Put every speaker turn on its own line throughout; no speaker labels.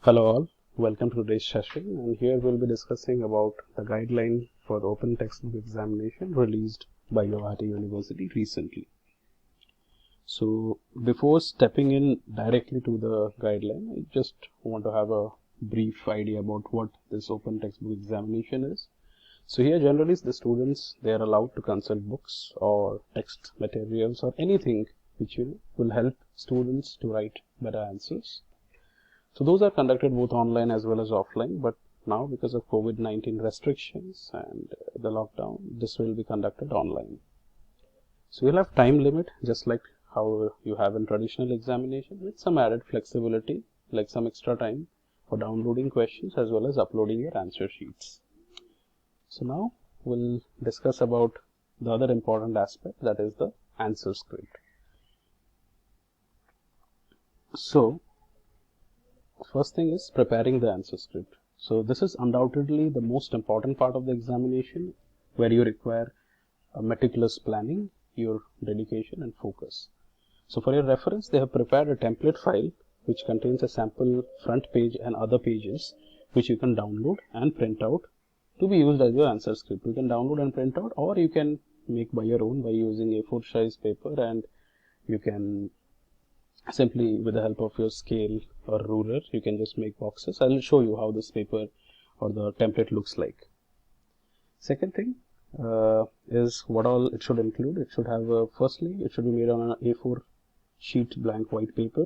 Hello all, welcome to today's session, and here we'll be discussing about the guideline for the open textbook examination released by Gauhati University recently. So before stepping in directly to the guideline, I just want to have a brief idea about what this open textbook examination is. So here generally the students, they are allowed to consult books or text materials or anything which will help students to write better answers. So those are conducted both online as well as offline, but now because of COVID-19 restrictions and the lockdown, this will be conducted online. So you'll have time limit just like how you have in traditional examination, with some added flexibility like some extra time for downloading questions as well as uploading your answer sheets. So now we'll discuss about the other important aspect, that is the answer script. So first thing is preparing the answer script. So this is undoubtedly the most important part of the examination, where you require a meticulous planning, your dedication and focus. So for your reference, they have prepared a template file which contains a sample front page and other pages which you can download and print out to be used as your answer script. You can download and print out, or you can make by your own by using A4 size paper, and you can simply, with the help of your scale or ruler, you can just make boxes. I will show you how this paper or the template looks like. Second thing is what all it should include. It should have, firstly, it should be made on an A4 sheet blank white paper.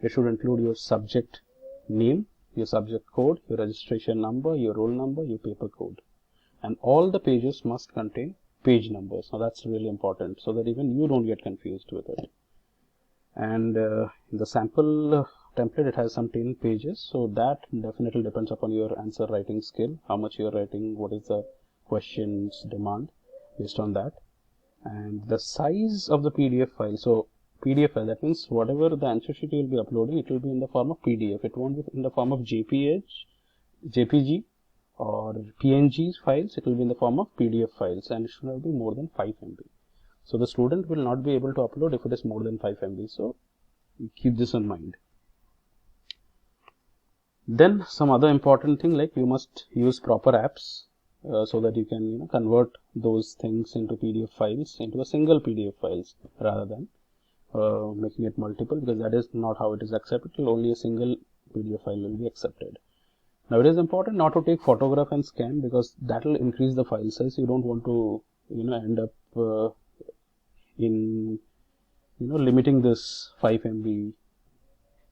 It should include your subject name, your subject code, your registration number, your roll number, your paper code. And all the pages must contain page numbers. Now that's really important, so that even you don't get confused with it. And in the sample template, it has some 10 pages, so that definitely depends upon your answer writing skill, how much you are writing, what is the questions demand based on that. And the size of the PDF file, so PDF file, that means whatever the answer sheet you will be uploading, it will be in the form of PDF. It won't be in the form of JPG or PNG files. It will be in the form of PDF files, and it should not be more than 5 MB. So the student will not be able to upload if it is more than 5 MB. So keep this in mind. Then some other important thing, like you must use proper apps so that you can convert those things into PDF files, into a single PDF files, rather than making it multiple, because that is not how it is accepted. Only a single PDF file will be accepted. Now it is important not to take photograph and scan, because that will increase the file size. You don't want to end up in limiting this 5 MB,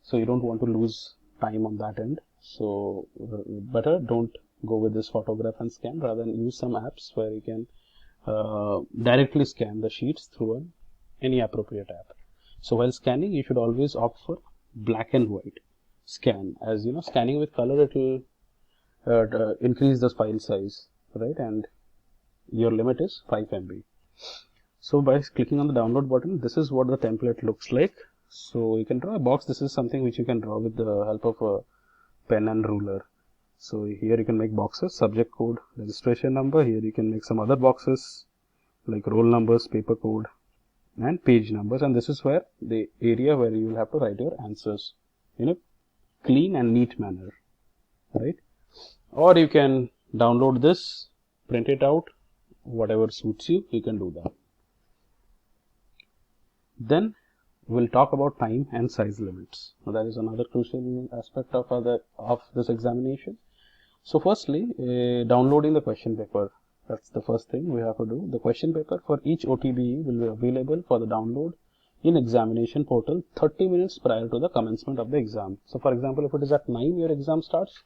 so you don't want to lose time on that end. So better don't go with this photograph and scan, rather than use some apps where you can directly scan the sheets through any appropriate app. So while scanning, you should always opt for black and white scan, as scanning with color, it will increase the file size, right? And your limit is 5 MB. So by clicking on the download button, this is what the template looks like. So you can draw a box. This is something which you can draw with the help of a pen and ruler. So here you can make boxes, subject code, registration number. Here you can make some other boxes like roll numbers, paper code and page numbers. And this is where the area where you will have to write your answers in a clean and neat manner, right? Or you can download this, print it out, whatever suits you, you can do that. Then we'll talk about time and size limits. Now that is another crucial aspect of this examination. So firstly, downloading the question paper. That's the first thing we have to do. The question paper for each OTBE will be available for the download in examination portal 30 minutes prior to the commencement of the exam. So for example, if it is at 9 your exam starts,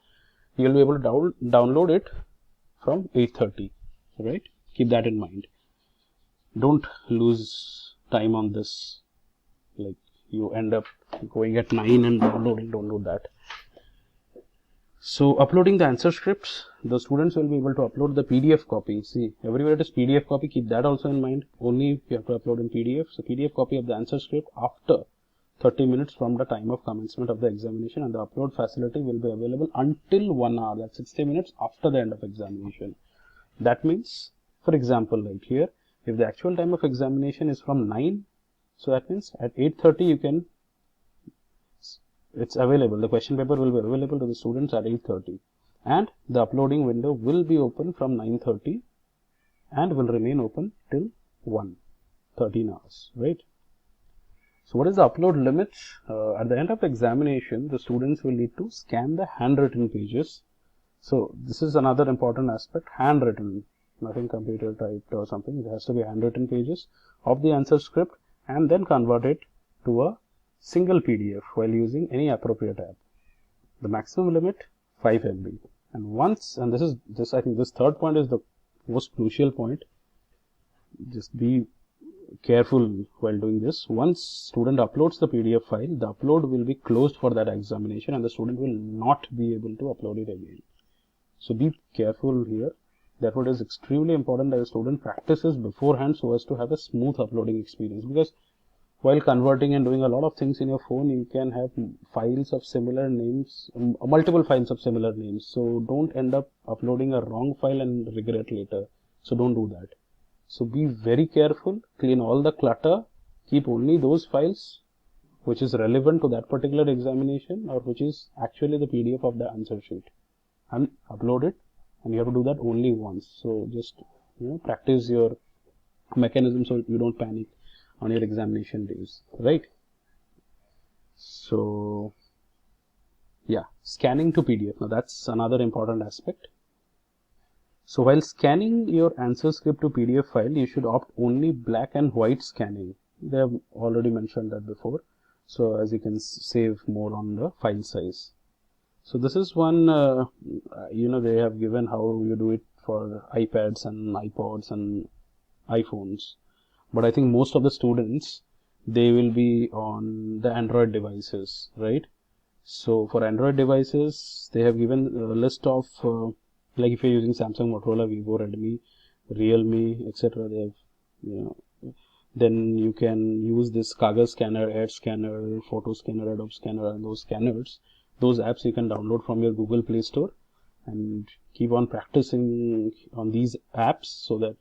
you will be able to download it from 8:30, right? Keep that in mind. Don't lose time on this, like you end up going at 9 and downloading. Don't do that. So uploading the answer scripts, the students will be able to upload the PDF copy. See, everywhere it is PDF copy, keep that also in mind. Only you have to upload in PDF. So PDF copy of the answer script after 30 minutes from the time of commencement of the examination, and the upload facility will be available until 1 hour, that's 60 minutes after the end of examination. That means, for example, right here, if the actual time of examination is from 9, so that means at 8:30 you can it's available. The question paper will be available to the students at 8:30, and the uploading window will be open from 9:30 and will remain open till 1, 13 hours, right? So what is the upload limit? At the end of the examination, the students will need to scan the handwritten pages. So this is another important aspect, handwritten, nothing computer typed or something. It has to be handwritten pages of the answer script and then convert it to a single PDF while using any appropriate app. The maximum limit 5 MB. And once, and I think this third point is the most crucial point. Just be careful while doing this. Once student uploads the PDF file, the upload will be closed for that examination and the student will not be able to upload it again. So be careful here. Therefore, it is extremely important that the student practices beforehand so as to have a smooth uploading experience, because while converting and doing a lot of things in your phone, you can have files of similar names, multiple files of similar names. So don't end up uploading a wrong file and regret later. So don't do that. So be very careful, clean all the clutter, keep only those files which is relevant to that particular examination or which is actually the PDF of the answer sheet, and upload it. And you have to do that only once. So just practice your mechanism so you don't panic on your examination days, right? So yeah, scanning to PDF. Now that's another important aspect. So while scanning your answer script to PDF file, you should opt only black and white scanning. They have already mentioned that before. So as you can save more on the file size. So this is one, they have given how you do it for iPads and iPods and iPhones. But I think most of the students, they will be on the Android devices, right? So for Android devices, they have given a list of, like if you're using Samsung, Motorola, Vivo, Redmi, Realme, etc. They have, then you can use this Kaagaz Scanner, Air Scanner, Photo Scanner, Adobe Scanner, and those scanners. Those apps you can download from your Google Play Store and keep on practicing on these apps so that,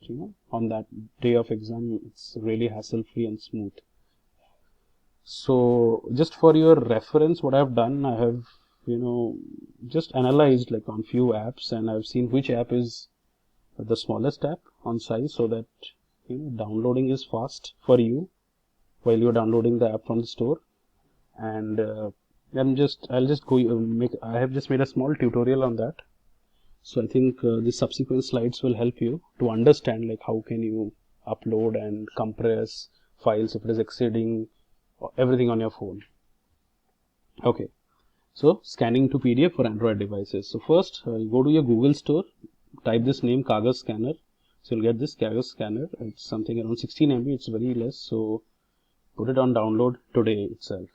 on that day of exam, it's really hassle-free and smooth. So just for your reference, what I've done, I have, just analyzed like on few apps, and I've seen which app is the smallest app on size so that, downloading is fast for you while you're downloading the app from the store. And I have just made a small tutorial on that. So I think the subsequent slides will help you to understand like how can you upload and compress files if it is exceeding everything on your phone. Okay, so scanning to PDF for Android devices. So first you go to your Google store, type this name Kaagaz Scanner. So you'll get this Kaagaz Scanner. It's something around 16 MB. It's very less. So put it on download today itself.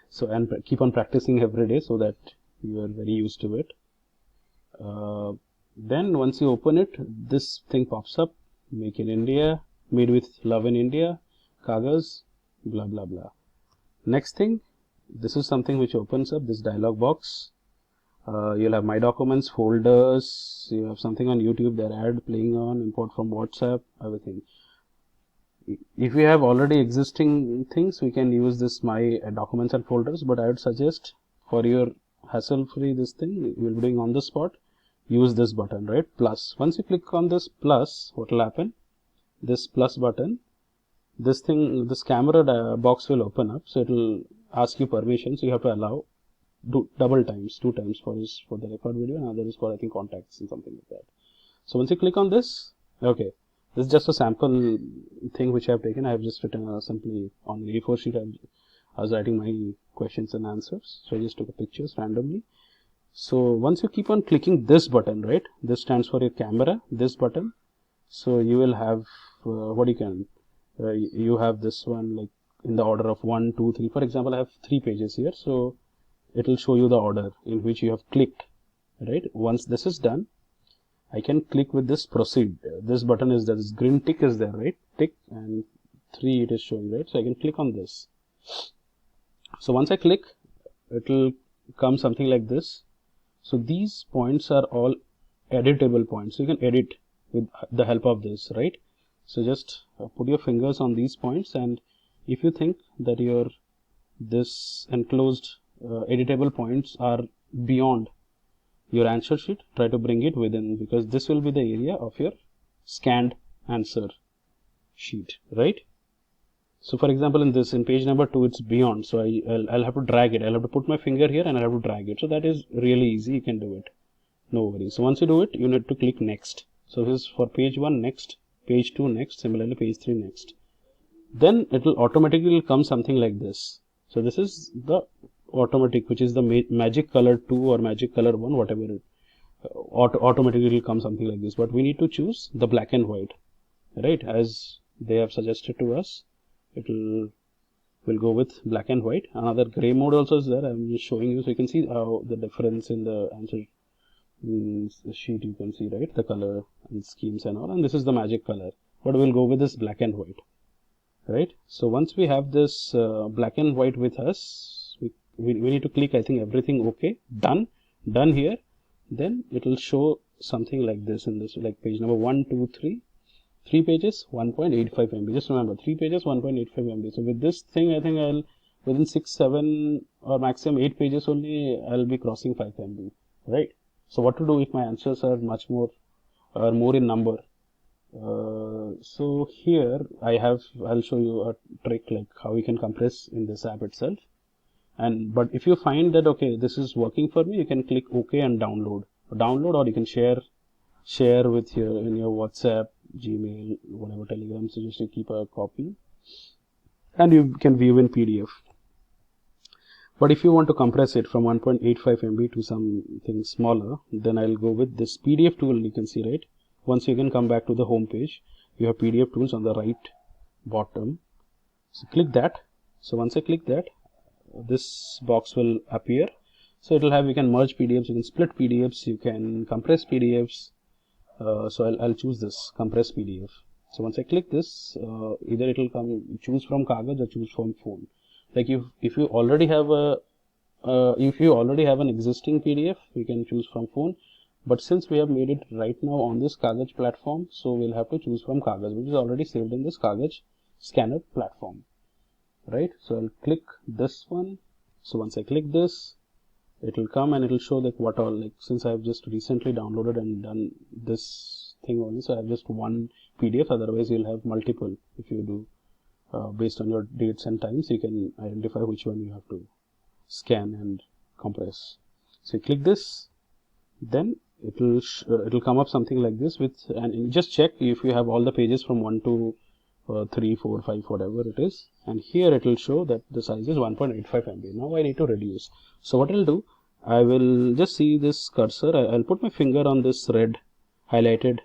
So and keep on practicing every day so that you are very used to it. Then once you open it, this thing pops up, Make in India, Made with Love in India, Kaagaz, blah blah blah. Next thing, this is something which opens up this dialog box. You'll have My Documents, folders, you have something on YouTube, their ad playing on, import from WhatsApp, everything. If we have already existing things, we can use this My Documents and folders, but I would suggest for your hassle-free this thing, you will be doing on the spot, use this button, right? Plus. Once you click on this plus, what will happen? This plus button, this camera box will open up, so it will ask you permission, so you have to allow two times for the record video, and other is for I think contacts and something like that. So once you click on this, okay. This is just a sample thing which I have taken. I have just written simply on A4 sheet. I was writing my questions and answers. So I just took pictures randomly. So once you keep on clicking this button, right? This stands for your camera, this button. So you will have, you have this one like in the order of 1, 2, 3. For example, I have 3 pages here. So it will show you the order in which you have clicked, right? Once this is done, I can click with this proceed. This button is there. This green tick is there, right? Tick and 3 it is showing, right? So I can click on this. So once I click, it will come something like this. So these points are all editable points. So you can edit with the help of this, right? So just put your fingers on these points, and if you think that this enclosed editable points are beyond your answer sheet, try to bring it within, because this will be the area of your scanned answer sheet, right? So for example, in page number 2, it's beyond, so I'll have to drag it. I'll have to put my finger here and I'll have to drag it. So that is really easy, you can do it, no worries. So once you do it, you need to click next. So this is for page 1 next, page 2 next, similarly page 3 next. Then it will automatically come something like this. So this is the automatic, which is the magic color 2 or magic color 1, whatever it automatically will come something like this. But we need to choose the black and white, right? As they have suggested to us, it will go with black and white. Another gray mode also is there. I'm just showing you, so you can see how the difference in the answer sheet, you can see, right, the color and schemes and all. And this is the magic color, but we'll go with this black and white, right? So once we have this black and white with us, we need to click, I think, everything okay, done here. Then it will show something like this in this, like page number 1, 2, 3, 3 pages, 1.85 MB. Just remember, 3 pages, 1.85 MB. So with this thing, I think I'll within 6, 7 or maximum 8 pages only, I'll be crossing 5 MB, right? So what to do if my answers are much more or more in number? So here I'll show you a trick, like how you can compress in this app itself. But if you find that okay, this is working for me, you can click OK and download, or you can share with in your WhatsApp, Gmail, whatever, Telegram. So just to keep a copy, and you can view in PDF. But if you want to compress it from 1.85 MB to something smaller, then I'll go with this PDF tool. You can see, right? Once you can come back to the home page, you have PDF tools on the right bottom. So click that. So once I click that, this box will appear. So it will have, you can merge PDFs, you can split PDFs, you can compress PDFs. So I'll choose this compress PDF. So once I click this, either it will come, choose from Kaagaz or choose from phone. Like if you already have an existing PDF, you can choose from phone. But since we have made it right now on this Kaagaz platform, so we'll have to choose from Kaagaz, which is already saved in this Kaagaz Scanner platform, right? So I'll click this one. So once I click this, it will come and it will show that what all, like, since I have just recently downloaded and done this thing only, so I have just one PDF. Otherwise you'll have multiple. If you do based on your dates and times, you can identify which one you have to scan and compress. So you click this, then it will come up something like this with, and just check if you have all the pages from 1 to 3, 4, 5, whatever it is, and here it will show that the size is 1.85 MB. Now I need to reduce. So what I'll do, I will just see this cursor, I'll put my finger on this red highlighted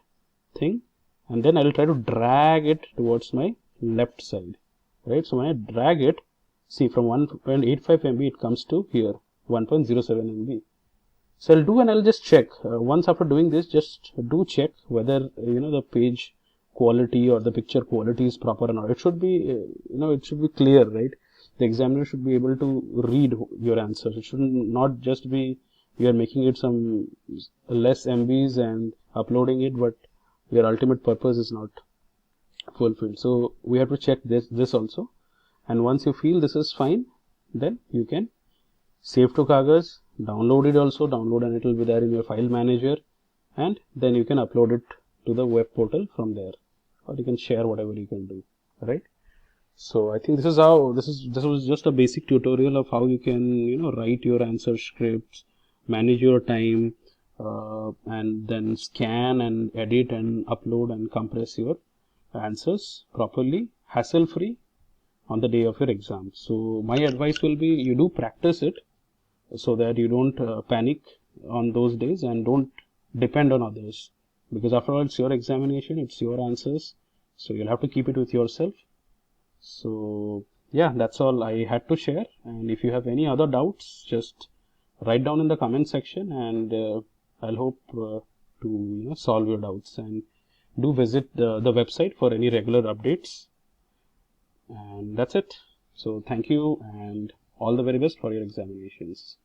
thing, and then I will try to drag it towards my left side, right? So when I drag it, see, from 1.85 MB it comes to here 1.07 MB. So I'll do, and I'll just check once after doing this, just do check whether the page quality or the picture quality is proper or not. It should be it should be clear, right? The examiner should be able to read your answer. It should not just be you are making it some less MBs and uploading it, but your ultimate purpose is not fulfilled. So we have to check this also, and once you feel this is fine, then you can save to Kaagaz, download it also, and it will be there in your file manager, and then you can upload it to the web portal from there, or you can share whatever you can do, right? So I think this was just a basic tutorial of how you can write your answer scripts, manage your time, and then scan and edit and upload and compress your answers properly, hassle free on the day of your exam. So my advice will be, you do practice it so that you don't panic on those days and don't depend on others, because after all, it's your examination, it's your answers, so you'll have to keep it with yourself. So yeah, that's all I had to share, and if you have any other doubts, just write down in the comment section, and I'll hope to solve your doubts. And do visit the website for any regular updates, and that's it. So thank you, and all the very best for your examinations.